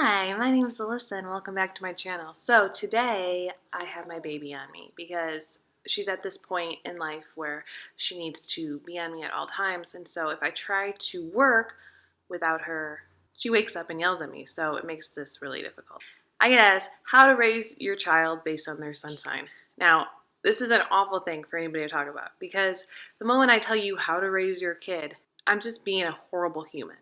Hi, my name is Alyssa and welcome back to my channel. So today I have my baby on me because she's at this point in life where she needs to be on me at all times, and so if I try to work without her, she wakes up and yells at me, so it makes this really difficult. I get asked how to raise your child based on their sun sign. Now, this is an awful thing for anybody to talk about because the moment I tell you how to raise your kid, I'm just being a horrible human.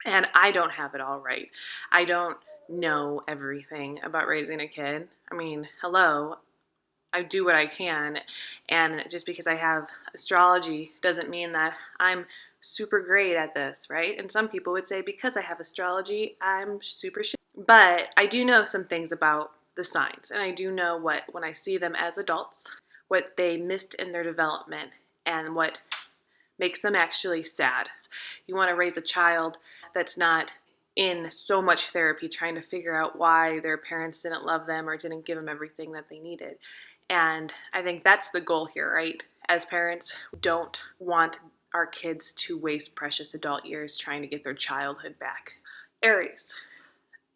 And I don't have it all right. I don't know everything about raising a kid. I mean, hello, I do what I can. And just because I have astrology doesn't mean that I'm super great at this, right? And some people would say because I have astrology, I'm super shit. But I do know some things about the signs. And I do know what, when I see them as adults, what they missed in their development and what makes them actually sad. You want to raise a child that's not in so much therapy trying to figure out why their parents didn't love them or didn't give them everything that they needed. And I think that's the goal here, right? As parents, we don't want our kids to waste precious adult years trying to get their childhood back. Aries.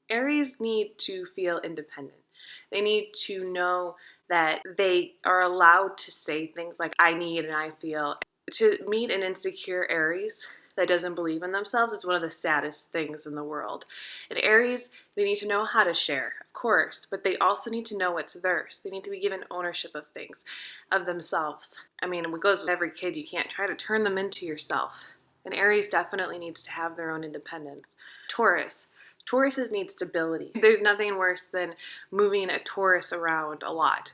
Aries need to feel independent. They need to know that they are allowed to say things like I need and I feel. To meet an insecure Aries that doesn't believe in themselves is one of the saddest things in the world. And Aries, they need to know how to share, of course, but they also need to know what's theirs. They need to be given ownership of things, of themselves. I mean, it goes with every kid. You can't try to turn them into yourself. And Aries definitely needs to have their own independence. Taurus. Tauruses need stability. There's nothing worse than moving a Taurus around a lot,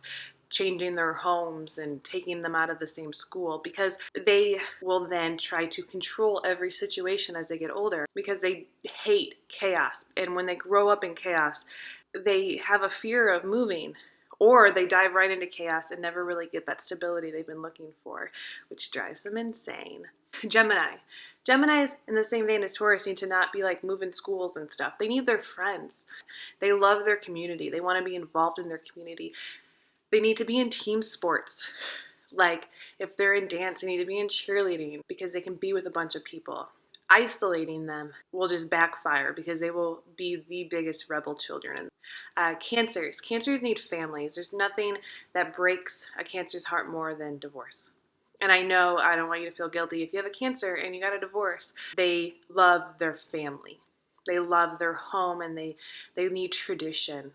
changing their homes and taking them out of the same school, because they will then try to control every situation as they get older because they hate chaos. And when they grow up in chaos, they have a fear of moving, or they dive right into chaos and never really get that stability they've been looking for, which drives them insane. Gemini. Geminis, in the same vein as Taurus, need to not be like moving schools and stuff. They need their friends. They love their community. They want to be involved in their community. They need to be in team sports. Like if they're in dance, they need to be in cheerleading because they can be with a bunch of people. Isolating them will just backfire because they will be the biggest rebel children. Cancers. Cancers need families. There's nothing that breaks a Cancer's heart more than divorce. And I know I don't want you to feel guilty if you have a Cancer and you got a divorce. They love their family. They love their home, and they need tradition.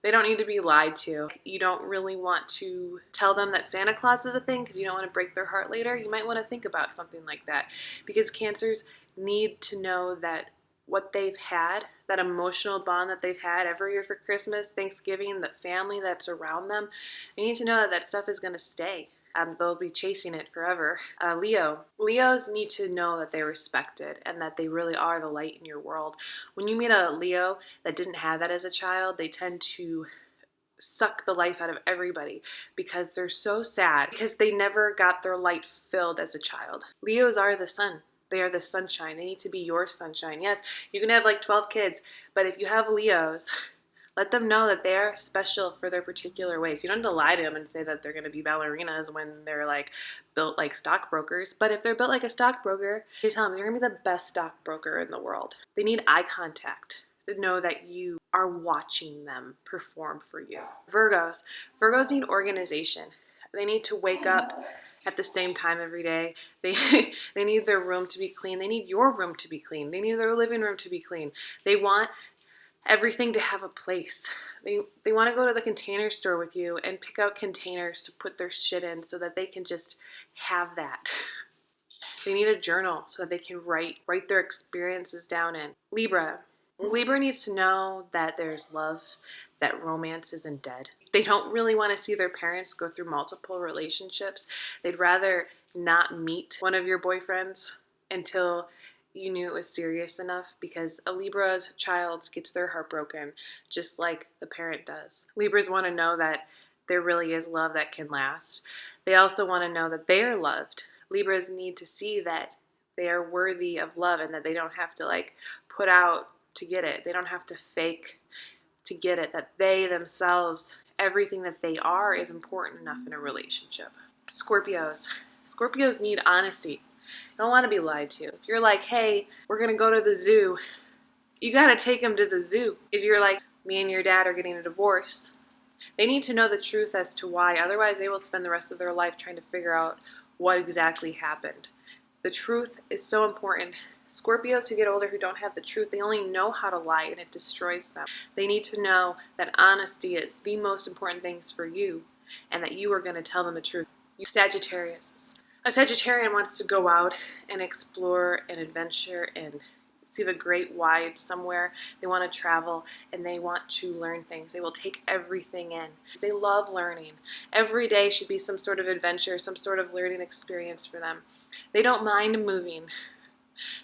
They don't need to be lied to. You don't really want to tell them that Santa Claus is a thing because you don't want to break their heart later. You might want to think about something like that, because Cancers need to know that what they've had, that emotional bond that they've had every year for Christmas, Thanksgiving, the family that's around them, they need to know that that stuff is going to stay. They'll be chasing it forever. Leo. Leos need to know that they're respected and that they really are the light in your world. When you meet a Leo that didn't have that as a child, they tend to suck the life out of everybody because they're so sad because they never got their light filled as a child. Leos are the sun. They are the sunshine. They need to be your sunshine. Yes, you can have like 12 kids, but if you have Leos, let them know that they are special for their particular ways. You don't have to lie to them and say that they're going to be ballerinas when they're like built like stockbrokers. But if they're built like a stockbroker, you tell them they're going to be the best stockbroker in the world. They need eye contact to know that you are watching them perform for you. Virgos. Virgos need organization. They need to wake up at the same time every day. They need their room to be clean. They need your room to be clean. They need their living room to be clean. They want everything to have a place. They want to go to the container store with you and pick out containers to put their shit in so that they can just have that. They need a journal so that they can write their experiences down in. Libra. Libra needs to know that there's love, that romance isn't dead. They don't really want to see their parents go through multiple relationships. They'd rather not meet one of your boyfriends until you knew it was serious enough, because a Libra's child gets their heart broken just like the parent does. Libras want to know that there really is love that can last. They also want to know that they are loved. Libras need to see that they are worthy of love and that they don't have to like put out to get it. They don't have to fake to get it, that they themselves, everything that they are is important enough in a relationship. Scorpios. Scorpios need honesty. They don't want to be lied to. If you're like, hey, we're going to go to the zoo, You gotta take them to the zoo. If you're like, me and your dad are getting a divorce, they need to know the truth as to why. Otherwise, they will spend the rest of their life trying to figure out what exactly happened. The truth is so important. Scorpios who get older who don't have the truth, they only know how to lie and it destroys them. They need to know that honesty is the most important things for you and that you are going to tell them the truth. Sagittarius. A Sagittarian wants to go out and explore and adventure and see the great wide somewhere. They want to travel and they want to learn things. They will take everything in. They love learning. Every day should be some sort of adventure, some sort of learning experience for them. They don't mind moving.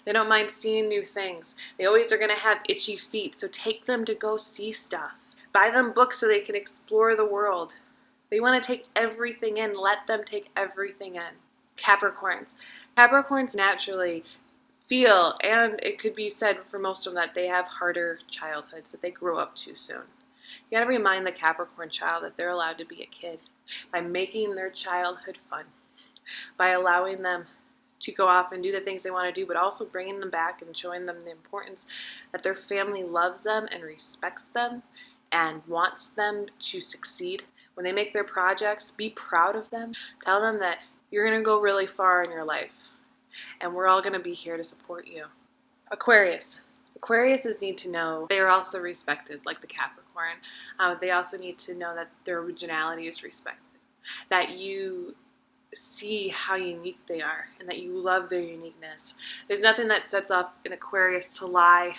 They don't mind seeing new things. They always are going to have itchy feet, so take them to go see stuff. Buy them books so they can explore the world. They want to take everything in. Let them take everything in. Capricorns. Capricorns naturally feel, and it could be said for most of them, that they have harder childhoods, that they grew up too soon. You got to remind the Capricorn child that they're allowed to be a kid by making their childhood fun, by allowing them to go off and do the things they want to do, but also bringing them back and showing them the importance that their family loves them and respects them and wants them to succeed. When they make their projects, be proud of them. Tell them that you're going to go really far in your life and we're all going to be here to support you. Aquarius. Aquariuses need to know they are also respected like the Capricorn. They also need to know that their originality is respected, that you see how unique they are and that you love their uniqueness. There's nothing that sets off an Aquarius to lie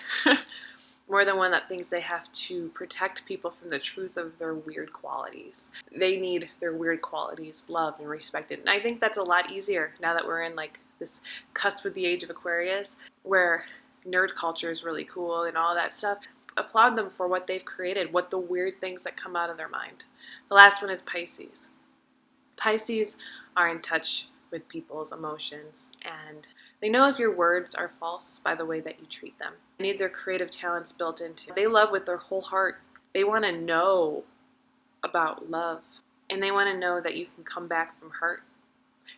more than one that thinks they have to protect people from the truth of their weird qualities. They need their weird qualities loved and respected. And I think that's a lot easier now that we're in like this cusp of the age of Aquarius where nerd culture is really cool and all that stuff. Applaud them for what they've created, what the weird things that come out of their mind. The last one is Pisces. Pisces are in touch with people's emotions and they know if your words are false by the way that you treat them. They need their creative talents built into. They love with their whole heart. They want to know about love and they want to know that you can come back from hurt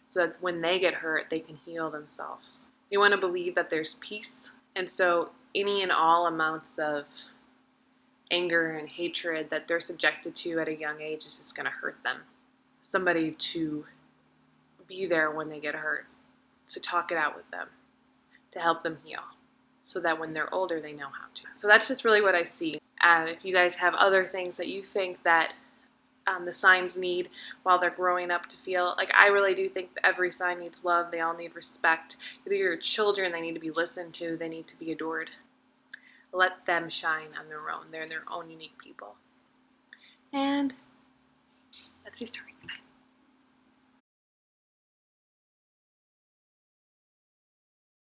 so that when they get hurt, they can heal themselves. They want to believe that there's peace, and so any and all amounts of anger and hatred that they're subjected to at a young age is just going to hurt them. Somebody to be there when they get hurt, to talk it out with them, to help them heal, so that when they're older, they know how to. So that's just really what I see. If you guys have other things that you think that the signs need while they're growing up to feel, like I really do think that every sign needs love. They all need respect. Either your children, they need to be listened to, they need to be adored. Let them shine on their own. They're their own unique people. And that's your story.